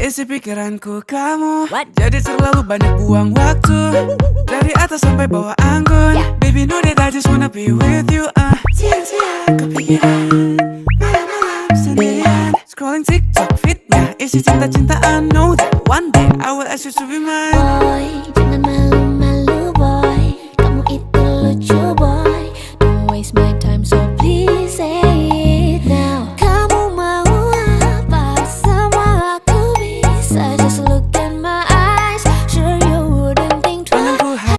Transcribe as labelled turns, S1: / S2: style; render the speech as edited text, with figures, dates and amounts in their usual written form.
S1: isi pikiranku kamu.
S2: What?
S1: Jadi terlalu banyak buang waktu. Dari atas sampai bawah anggun. Baby know that I just wanna be with you. Siang-siang kepikiran, malam-malam sendirian. Scrolling TikTok fitnya isi cinta-cintaan. Know that one day I will ask you to be mine.
S2: Boy, jangan malu